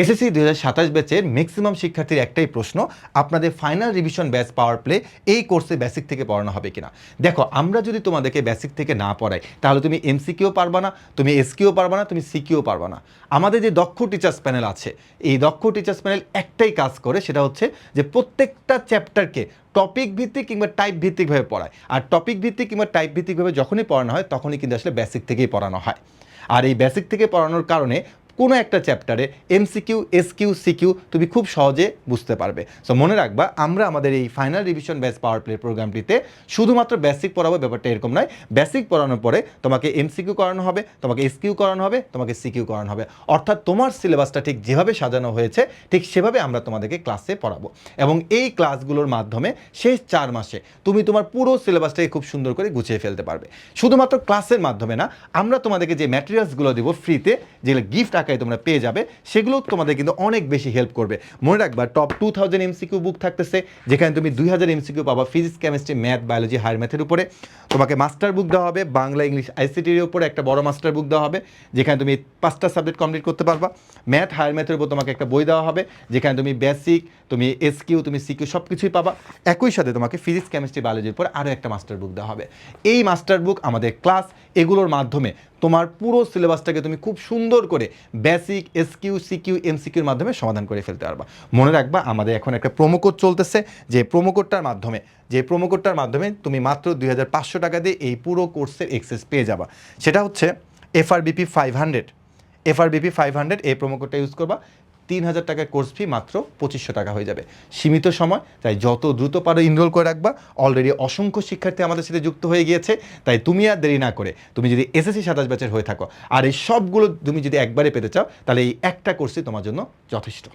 SSC 2027 ব্যাচের maximum শিক্ষার্থীর একটাই প্রশ্ন, আপনাদের final revision batch power play এই কোর্সে বেসিক থেকে পড়ানো হবে কিনা। দেখো, আমরা যদি তোমাদেরকে বেসিক থেকে না পড়াই তাহলে তুমি এমসিকিউ পারবা না, তুমি এসকিউ পারবা না, তুমি সিকিউ পারবা না। আমাদের যে দক্ষ টিচার্স প্যানেল আছে, এই দক্ষ টিচার্স প্যানেল একটাই কাজ করে, সেটা হচ্ছে যে প্রত্যেকটা চ্যাপ্টারকে টপিক ভিত্তিক কিংবা টাইপ ভিত্তিকভাবে পড়ায়। আর টপিক ভিত্তিক কিংবা টাইপ ভিত্তিকভাবে যখনই পড়ানো হয় তখনই কিন্তু আসলে বেসিক থেকেই পড়ানো হয়। আর এই বেসিক থেকে পড়ানোর কারণে কোনো একটা চ্যাপ্টারে এমসিকিউ এসকিউ সিকিউ তুমি খুব সহজে বুঝতে পারবে। সো মনে রাখবা, আমরা আমাদের এই final revision batch power play প্রোগ্রামটিতে শুধুমাত্র বেসিক পড়াবো, ব্যাপারটা এরকম নয়। বেসিক পড়ানোর পরে তোমাকে এমসিকিউ করানো হবে, তোমাকে এসকিউ করানো হবে, তোমাকে সিকিউ করানো হবে। অর্থাৎ তোমার সিলেবাসটা ঠিক যেভাবে সাজানো হয়েছে ঠিক সেভাবে আমরা তোমাদেরকে ক্লাসে পড়াবো। এবং এই ক্লাসগুলোর মাধ্যমে শেষ 4 মাসে তুমি তোমার পুরো সিলেবাসটাকে খুব সুন্দর করে গুছিয়ে ফেলতে পারবে। শুধুমাত্র ক্লাসের মাধ্যমে না, আমরা তোমাদেরকে যে ম্যাটেরিয়ালসগুলো দেবো ফ্রিতে, যেগুলো গিফট আকারে তোমরা পেয়ে যাবে, সেগুলো তোমাদের কিন্তু অনেক বেশি হেল্প করবে। মনে রাখবা, টপ 2000 এমসিকিউ বুক থাকতেছে, যেখানে তুমি 2000 এমসিকিউ পাবা physics, chemistry, math, biology, higher ম্যাথের উপরে। তোমাকে মাস্টার বুক দেওয়া হবে বাংলা, ইংলিশ, আইসিটির উপরে একটা বড় মাস্টার বুক দেওয়া হবে, যেখানে তুমি 5টা সাবজেক্ট কমপ্লিট করতে পারবা। ম্যাথ, হায়ার ম্যাথের উপর তোমাকে একটা বই দেওয়া হবে, যেখানে তুমি বেসিক, তুমি এসকিউ, তুমি সিকিউ সব কিছুই পাবা। একই সাথে তোমাকে ফিজিক্স, কেমিস্ট্রি, বায়োলজির উপর আরও একটা মাস্টার বুক দেওয়া হবে। এই মাস্টার বুক, আমাদের ক্লাস, এগুলোর মাধ্যমে তোমার পুরো সিলেবাসটাকে তুমি খুব সুন্দর করে বেসিক, এসকিউ, সিকিউ, এমসিকিউর মাধ্যমে সমাধান করে ফেলতে পারবা। মনে রাখবা, আমাদের এখন একটা প্রোমো কোড চলতেছে, যে প্রোমো কোডটার মাধ্যমে তুমি মাত্র 2500 টাকা দিয়ে এই পুরো কোর্সের এক্সেস পেয়ে যাবা। সেটা হচ্ছে FRBP 500। FRBP 500 এই প্রোমো কোডটা ইউজ করবা, 3000 টাকার কোর্স ফি মাত্র 2500 টাকা হয়ে যাবে। সীমিত সময়, তাই যত দ্রুত পারো এনরোল করে রাখবা। অলরেডি অসংখ্য শিক্ষার্থী আমাদের সাথে যুক্ত হয়ে গিয়েছে, তাই তুমি আর দেরি না করে, তুমি যদি এসএসসি 27 ব্যাচের হয়ে থাকো আর এই সবগুলো তুমি যদি একবারে পেতে চাও, তাহলে এই একটা কোর্সই তোমার জন্য যথেষ্ট।